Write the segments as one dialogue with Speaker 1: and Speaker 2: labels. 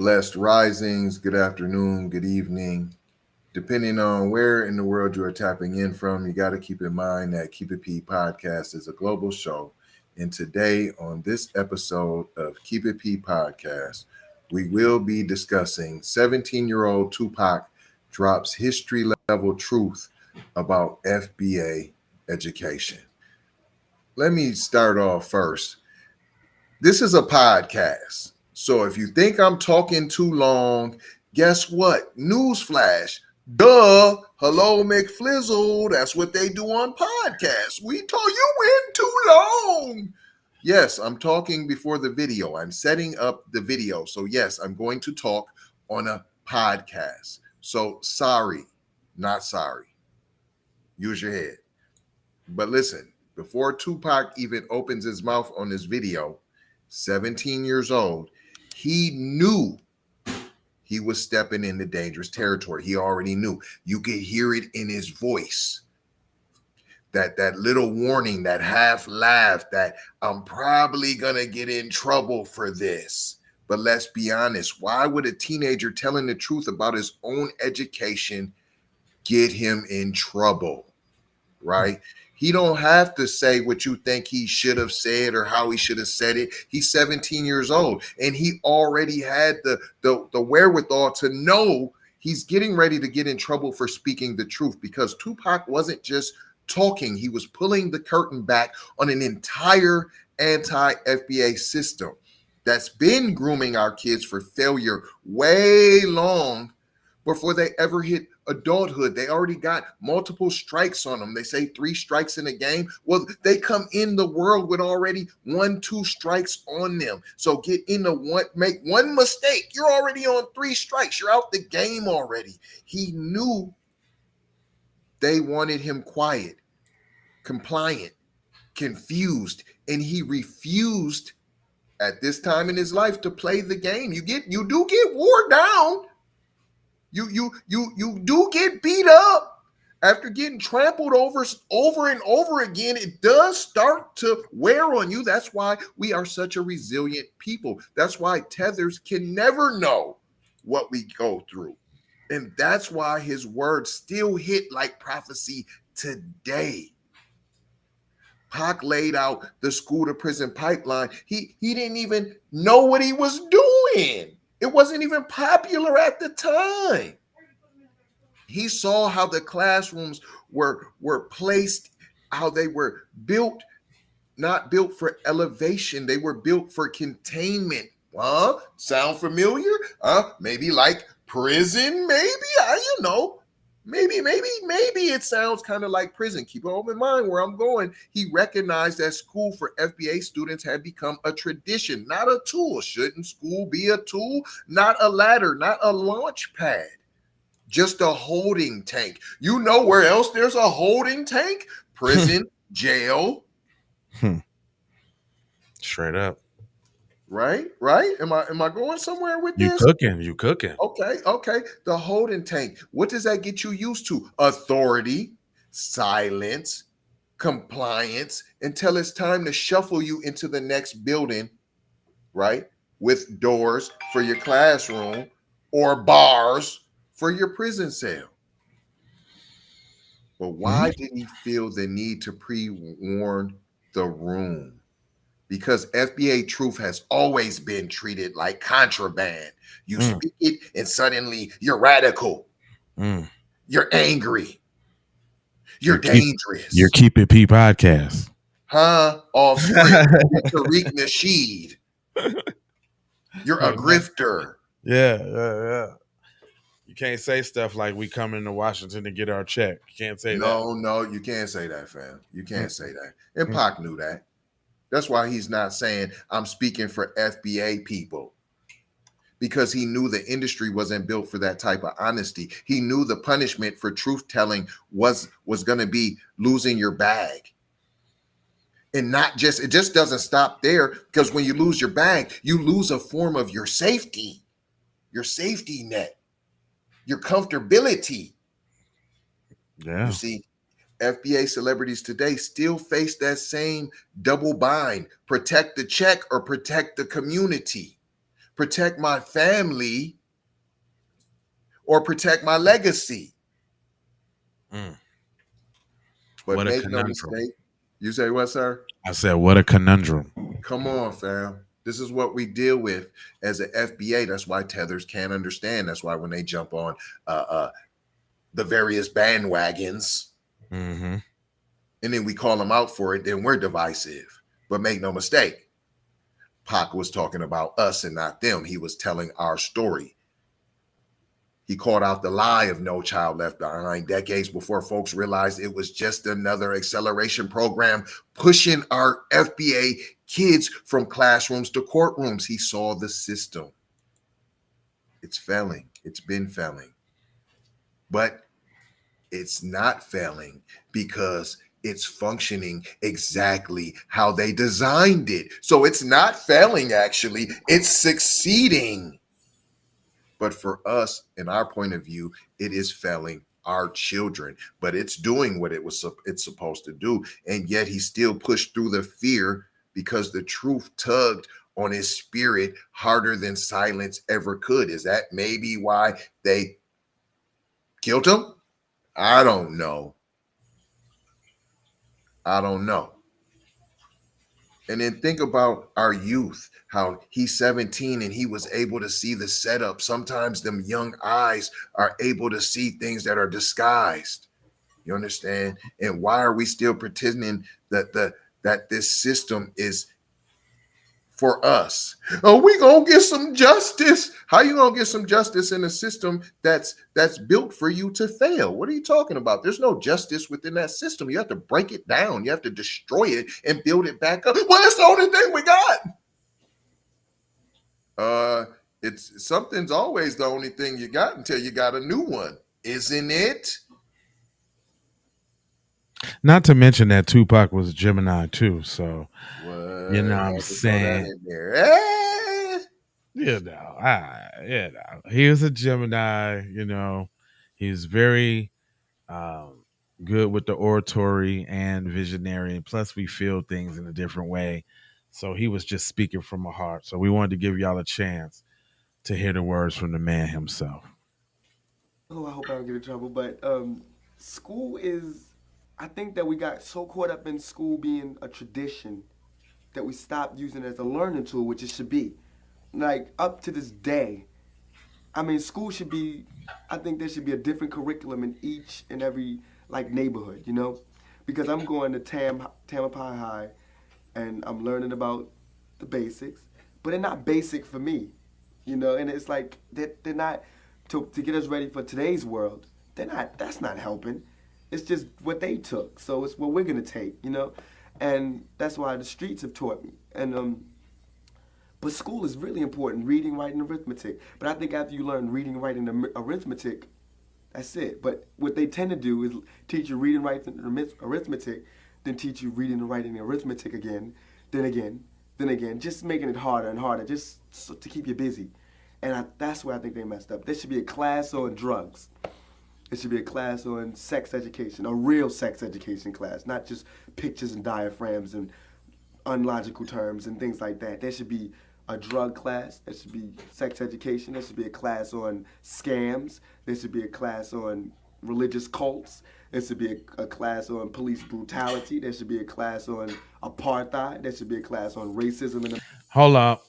Speaker 1: Blessed risings, good afternoon, good evening. Depending on where in the world you are tapping in from, you got to keep in mind that Keep It P podcast is a global show. And today, on this episode of Keep It P podcast, we will be discussing 17-year-old Tupac drops history level truth about FBA education. Let me start off first. This is a podcast. So if you think I'm talking too long, guess what? Newsflash. Duh. Hello, McFlizzle. That's what they do on podcasts. We told you went too long. Yes, I'm talking before the video. I'm setting up the video. So yes, I'm going to talk on a podcast. So sorry, not sorry. Use your head. But listen, before Tupac even opens his mouth on this video, 17 years old, he knew he was stepping into dangerous territory. He already knew. You could hear it in his voice. That little warning, that half laugh, that I'm probably going to get in trouble for this. But let's be honest, why would a teenager telling the truth about his own education get him in trouble? Right? He don't have to say what you think he should have said or how he should have said it. He's 17 years old, and he already had the wherewithal to know he's getting ready to get in trouble for speaking the truth, because Tupac wasn't just talking. He was pulling the curtain back on an entire anti-FBA system that's been grooming our kids for failure way long before they ever hit adulthood. They already got multiple strikes on them. They say 3 strikes in a game. Well, they come in the world with already 1-2 strikes on them. So get into one, make one mistake, you're already on 3 strikes. You're out the game already. He knew they wanted him quiet, compliant, confused, and he refused at this time in his life to play the game. You do get wore down. You do get beat up after getting trampled over and over again. It does start to wear on you. That's why we are such a resilient people. That's why tethers can never know what we go through. And that's why his words still hit like prophecy today. Pac laid out the school to prison pipeline. He didn't even know what he was doing. It wasn't even popular at the time. He saw how the classrooms were placed, how they were built, not built for elevation. They were built for containment. Sound familiar? Maybe like prison, maybe? Maybe it sounds kind of like prison. Keep in mind where I'm going. He recognized that school for FBA students had become a tradition, not a tool. Shouldn't school be a tool? Not a ladder, not a launch pad, just a holding tank. You know where else there's a holding tank? Prison, jail.
Speaker 2: Straight up.
Speaker 1: Right? Am I going somewhere with
Speaker 2: You
Speaker 1: this?
Speaker 2: You cooking.
Speaker 1: Okay. The holding tank. What does that get you used to? Authority, silence, compliance, until it's time to shuffle you into the next building, right? With doors for your classroom or bars for your prison cell. But why did he feel the need to pre-warn the room? Because FBA truth has always been treated like contraband. You speak it and suddenly you're radical. You're angry. You're dangerous.
Speaker 2: Your Keep It P podcast.
Speaker 1: Off script. Tariq Nasheed. You're a grifter.
Speaker 2: Yeah. You can't say stuff like we come into Washington to get our check. You can't say that.
Speaker 1: No, you can't say that, fam. You can't say that. And Pac knew that. That's why he's not saying I'm speaking for FBA people, because he knew the industry wasn't built for that type of honesty. He knew the punishment for truth telling was going to be losing your bag. And it just doesn't stop there, because when you lose your bag, you lose a form of your safety net, your comfortability.
Speaker 2: Yeah.
Speaker 1: You see, FBA celebrities today still face that same double bind: protect the check or protect the community, protect my family or protect my legacy.
Speaker 2: Mm,
Speaker 1: But
Speaker 2: what a
Speaker 1: make no
Speaker 2: conundrum.
Speaker 1: mistake. You say what, sir?
Speaker 2: I said, what a conundrum.
Speaker 1: Come on, fam. This is what we deal with as an FBA. That's why tethers can't understand. That's why when they jump on uh, uh, the various bandwagons
Speaker 2: Mm-hmm.
Speaker 1: and then we call them out for it, then we're divisive. But make no mistake, Pac was talking about us and not them. He was telling our story. He called out the lie of No Child Left Behind decades before folks realized it was just another acceleration program pushing our FBA kids from classrooms to courtrooms. He saw the system. It's failing. It's been failing. But it's not failing because it's functioning exactly how they designed it. So it's not failing, actually, it's succeeding. But for us, in our point of view, it is failing our children, but it's doing what it's supposed to do. And yet he still pushed through the fear because the truth tugged on his spirit harder than silence ever could. Is that maybe why they killed him? I don't know. I don't know. And then think about our youth, how he's 17 and he was able to see the setup. Sometimes them young eyes are able to see things that are disguised. You understand? And why are we still pretending that this system is for us? Oh, we gonna get some justice. How you gonna get some justice in a system that's built for you to fail? What are you talking about? There's no justice within that system. You have to break it down. You have to destroy it and build it back up. Well, it's the only thing we got. Uh, it's something's always the only thing you got until you got a new one, isn't it?
Speaker 2: Not to mention that Tupac was Gemini too. So,
Speaker 1: What?
Speaker 2: you know what I'm
Speaker 1: Had to throw that
Speaker 2: saying?
Speaker 1: in there. Eh.
Speaker 2: He was a Gemini, he's very um, good with the oratory and visionary. And plus, we feel things in a different way. So he was just speaking from a heart. So we wanted to give y'all a chance to hear the words from the man himself.
Speaker 3: Oh, I hope I don't get in trouble. But school is. I think that we got so caught up in school being a tradition that we stopped using it as a learning tool, which it should be. Like up to this day, I mean, school should be. I think there should be a different curriculum in each and every like neighborhood, because I'm going to Tamalpais High, and I'm learning about the basics, but they're not basic for me, And it's like they're not to get us ready for today's world. They're not. That's not helping. It's just what they took, so it's what we're gonna take. And that's why the streets have taught me. And but school is really important, reading, writing, arithmetic. But I think after you learn reading, writing, and arithmetic, that's it. But what they tend to do is teach you reading, writing, and arithmetic, then teach you reading and writing and arithmetic again, then again, then again, just making it harder and harder, just so, to keep you busy. And that's where I think they messed up. There should be a class on drugs. There should be a class on sex education, a real sex education class, not just pictures and diaphragms and unlogical terms and things like that. There should be a drug class. There should be sex education. There should be a class on scams. There should be a class on religious cults. There should be a class on police brutality. There should be a class on apartheid. There should be a class on racism in
Speaker 2: Hold up.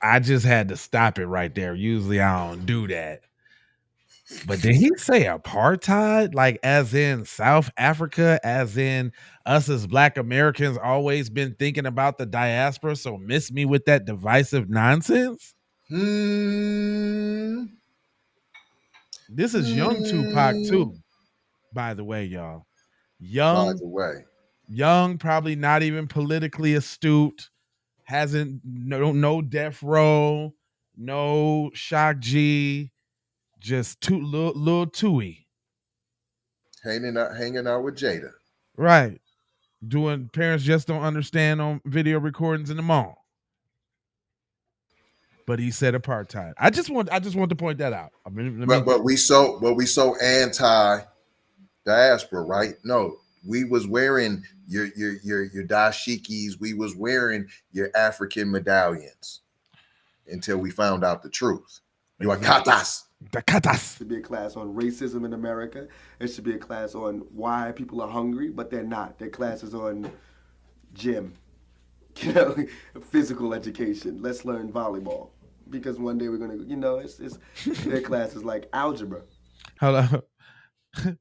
Speaker 2: I just had to stop it right there. Usually I don't do that. But did he say apartheid? Like, as in South Africa, as in us as Black Americans always been thinking about the diaspora, so miss me with that divisive nonsense?
Speaker 1: Hmm.
Speaker 2: This is young Tupac,
Speaker 1: Hmm.
Speaker 2: too, by the way, y'all.
Speaker 1: By
Speaker 2: Young,
Speaker 1: the way,
Speaker 2: young, probably not even politically astute, hasn't, no death row, no shock G, just little Tooey.
Speaker 1: hanging out with Jada.
Speaker 2: Right. Doing parents just don't understand on video recordings in the mall. But he said apartheid. I just want to point that out. I mean, let
Speaker 1: But
Speaker 2: me.
Speaker 1: but we so anti diaspora, right? No, we was wearing your dashikis. We was wearing your African medallions. until we found out the truth. You are
Speaker 2: Exactly.
Speaker 1: katas.
Speaker 2: The katas.
Speaker 3: Should be a class on racism in America. It should be a class on why people are hungry, but they're not. Their class is on gym, you know, physical education. Let's learn volleyball because one day we're gonna, it's their class is like algebra.
Speaker 2: Hold on.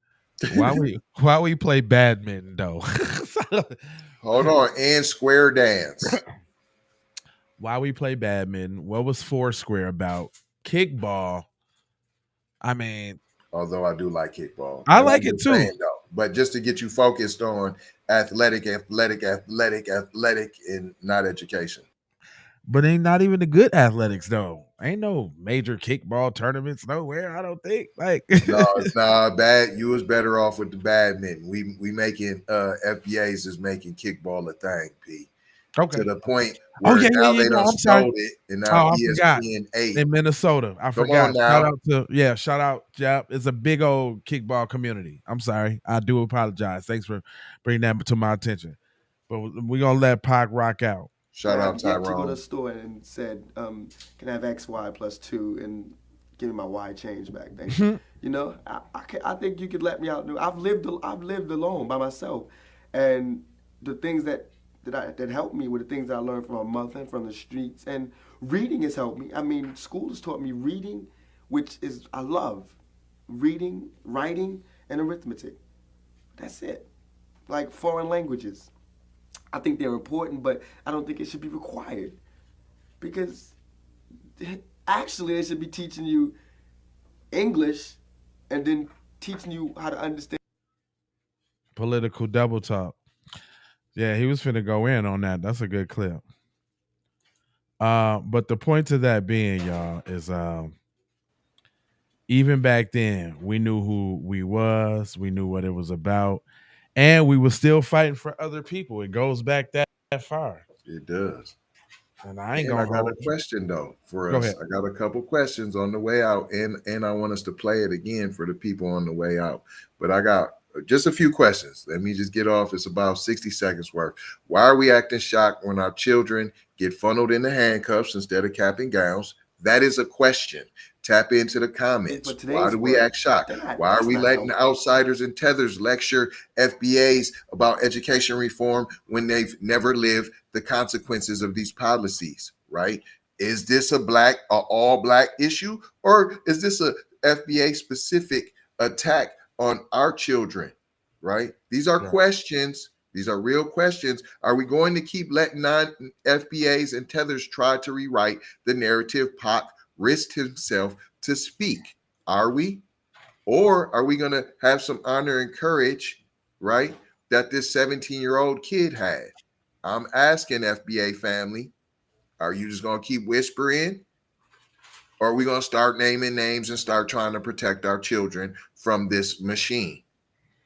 Speaker 2: Why we play badminton though?
Speaker 1: Hold on, and square dance.
Speaker 2: Why we play badminton? What was Foursquare about? Kickball. I mean,
Speaker 1: Although I do like kickball,
Speaker 2: I
Speaker 1: but
Speaker 2: like
Speaker 1: I'm
Speaker 2: it
Speaker 1: just
Speaker 2: too,
Speaker 1: saying though. But just to get you focused on athletic, athletic, athletic, athletic, and not education.
Speaker 2: but ain't not even the good athletics though. Ain't no major kickball tournaments nowhere. I don't think. Like,
Speaker 1: No, no, bad. You was better off with the badminton. We making FBAs is making kickball a thing, P. To
Speaker 2: okay.
Speaker 1: the point
Speaker 2: Oh
Speaker 1: where
Speaker 2: yeah, yeah,
Speaker 1: now
Speaker 2: yeah,
Speaker 1: they
Speaker 2: yeah.
Speaker 1: done
Speaker 2: I'm sorry.
Speaker 1: stole it, and now
Speaker 2: Oh, I forgot.
Speaker 1: ESPN eight.
Speaker 2: In Minnesota, I
Speaker 1: Come on
Speaker 2: forgot. Shout
Speaker 1: now,
Speaker 2: out to shout out, Jap. It's a big old kickball community. I'm sorry. I do apologize. Thanks for bringing that to my attention. But we're gonna let Pac rock out.
Speaker 1: shout
Speaker 3: And
Speaker 1: out
Speaker 3: I've yet to go to the
Speaker 1: Tyrone.
Speaker 3: store and said, "Can I have X, Y plus 2 and give me my Y change back? Thank you." I think you could let me out. I've lived alone by myself, and the things that helped me were the things that I learned from my mother and from the streets. And reading has helped me. I mean, school has taught me reading, which is I love reading, writing, and arithmetic. That's it. Like foreign languages. I think they're important, but I don't think it should be required because actually they should be teaching you English and then teaching you how to understand.
Speaker 2: Political double talk. Yeah, he was finna go in on that. That's a good clip. But the point to that being, y'all, is even back then we knew who we was, we knew what it was about, and we were still fighting for other people. It goes back that far.
Speaker 1: It does.
Speaker 2: And I ain't
Speaker 1: And I
Speaker 2: gonna
Speaker 1: got a
Speaker 2: hold you.
Speaker 1: question though for
Speaker 2: Go
Speaker 1: us.
Speaker 2: ahead.
Speaker 1: I got a couple questions on the way out, and I want us to play it again for the people on the way out. But I got just a few questions. Let me just get off. It's about 60 seconds worth. Why are we acting shocked when our children get funneled into handcuffs instead of cap and gowns? That is a question. Tap into the
Speaker 3: For
Speaker 1: comments. Why
Speaker 3: today's
Speaker 1: do we
Speaker 3: world,
Speaker 1: act shocked?
Speaker 3: they're not.
Speaker 1: Why are
Speaker 3: That's
Speaker 1: we
Speaker 3: not
Speaker 1: letting
Speaker 3: helpful.
Speaker 1: outsiders and tethers lecture FBAs about education reform when they've never lived the consequences of these policies, right? Is this a all black issue, or is this a FBA specific attack on our children, right? These are
Speaker 2: Right.
Speaker 1: questions. These are real questions. Are we going to keep letting non FBAs and tethers try to rewrite the narrative Pac risked himself to speak? Are we? Or are we going to have some honor and courage, right? That this 17-year-old kid had? I'm asking FBA family, are you just going to keep whispering? Or are we going to start naming names and start trying to protect our children from this machine?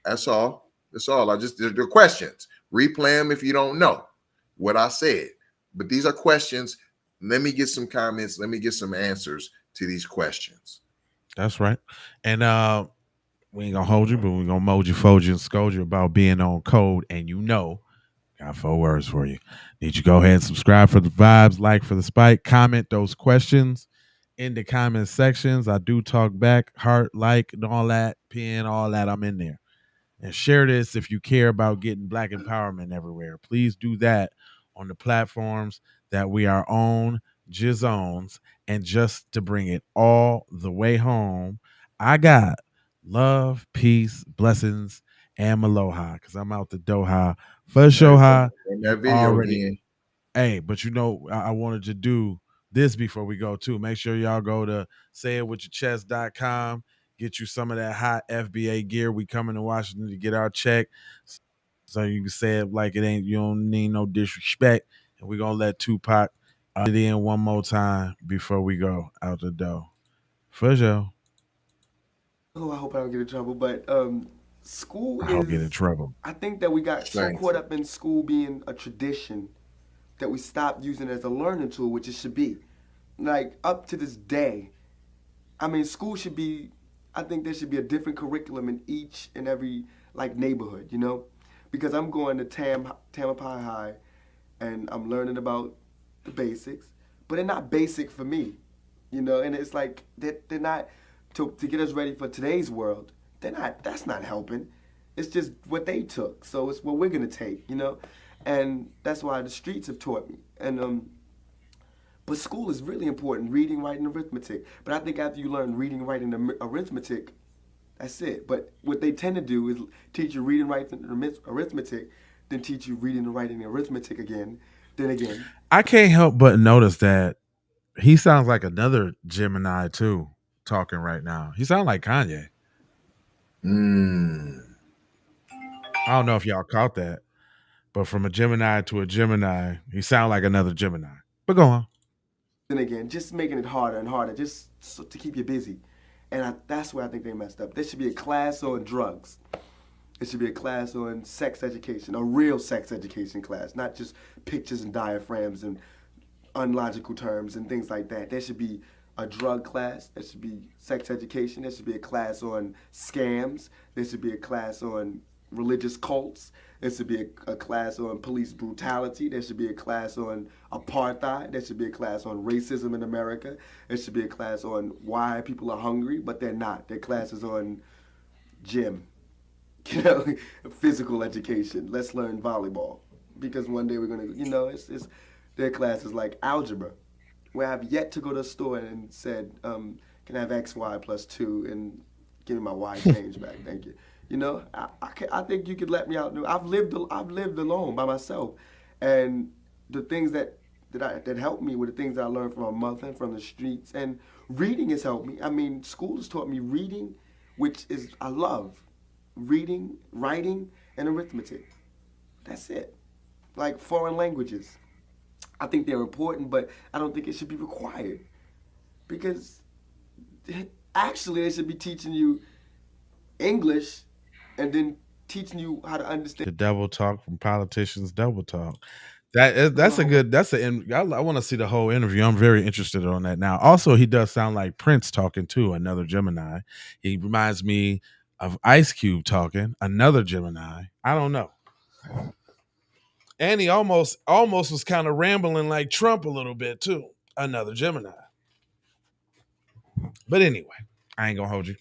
Speaker 1: That's all. That's all. They're questions. Replay them if you don't know what I said. But these are questions. Let me get some comments. Let me get some answers to these questions.
Speaker 2: That's right. And we ain't gonna hold you, but we're gonna mold you, fold you, and scold you about being on code. And got 4 words for you. Need you go ahead and subscribe for the vibes, like for the spike, comment those questions in the comment sections. I do talk back, heart, like, and all that, pin, all that. I'm in there. And share this if you care about getting black empowerment everywhere. Please do that on the platforms that we are on, Jizones. And just to bring it all the way home, I got love, peace, blessings, and aloha because I'm out the Doha. For
Speaker 1: Hey,
Speaker 2: Shoha,
Speaker 1: run
Speaker 2: you
Speaker 1: that video
Speaker 2: already,
Speaker 1: again.
Speaker 2: hey, but I wanted to do this before we go too. Make sure y'all go to sayitwithyourchest.com. Get you some of that hot FBA gear. We coming to Washington to get our check. So you can say it like it ain't, you don't need no disrespect. And we're gonna let Tupac it in one more time before we go out the door. For sure.
Speaker 3: Oh, I hope I don't get in trouble, but school
Speaker 2: I'll get in
Speaker 3: is.
Speaker 2: trouble.
Speaker 3: I think that we got so caught
Speaker 1: Shameful.
Speaker 3: up in school being a tradition that we stopped using it as a learning tool, which it should be. Like up to this day, I mean, school should be. I think there should be a different curriculum in each and every like neighborhood, because I'm going to Tampahi High, and I'm learning about the basics. but they're not basic for me, you know. And it's like they're not to get us ready for today's world. They're not. That's not helping. It's just what they took, so it's what we're gonna take, you know. And that's why the streets have taught me. And but school is really important, reading, writing, arithmetic. But I think after you learn reading, writing, and arithmetic, that's it. But what they tend to do is teach you reading, writing, and arithmetic, then teach you reading and writing and arithmetic again, then again.
Speaker 2: I can't help but notice that he sounds like another Gemini too, talking right now. He sounds like Kanye.
Speaker 1: Mm.
Speaker 2: I don't know if y'all caught that, but from a Gemini to a Gemini, he sounds like another Gemini. But go on.
Speaker 3: Then again, just making it harder and harder, just so, to keep you busy. And that's where I think they messed up. There should be a class on drugs. It should be a class on sex education, a real sex education class, not just pictures and diaphragms and unlogical terms and things like that. There should be a drug class. There should be sex education. There should be a class on scams. There should be a class on religious cults. There should be a class on police brutality. There should be a class on apartheid. There should be a class on racism in America. There should be a class on why people are hungry, but they're not. Their classes on gym, you know, physical education. Let's learn volleyball because one day we're gonna, you know, it's their classes like algebra, where I've yet to go to a store and said, "Can I have X, Y plus 2 and give me my Y change back? Thank you." You know, I think you could let me out. I've lived alone by myself, and the things that helped me were the things that I learned from my mother and from the streets. And reading has helped me. I mean, school has taught me reading, which is I love reading, writing, and arithmetic. That's it. Like foreign languages. I think they're important, but I don't think it should be required because actually they should be teaching you English and then teaching you how to understand.
Speaker 2: The double talk from politicians, double talk. That's a
Speaker 3: Oh my!
Speaker 2: good. That's a. I want to see the whole interview. I'm very interested on that now. Also, he does sound like Prince talking too. Another Gemini. He reminds me of Ice Cube talking. Another Gemini. I don't know. And he almost was kind of rambling like Trump a little bit too. Another Gemini. But anyway, I ain't gonna hold you.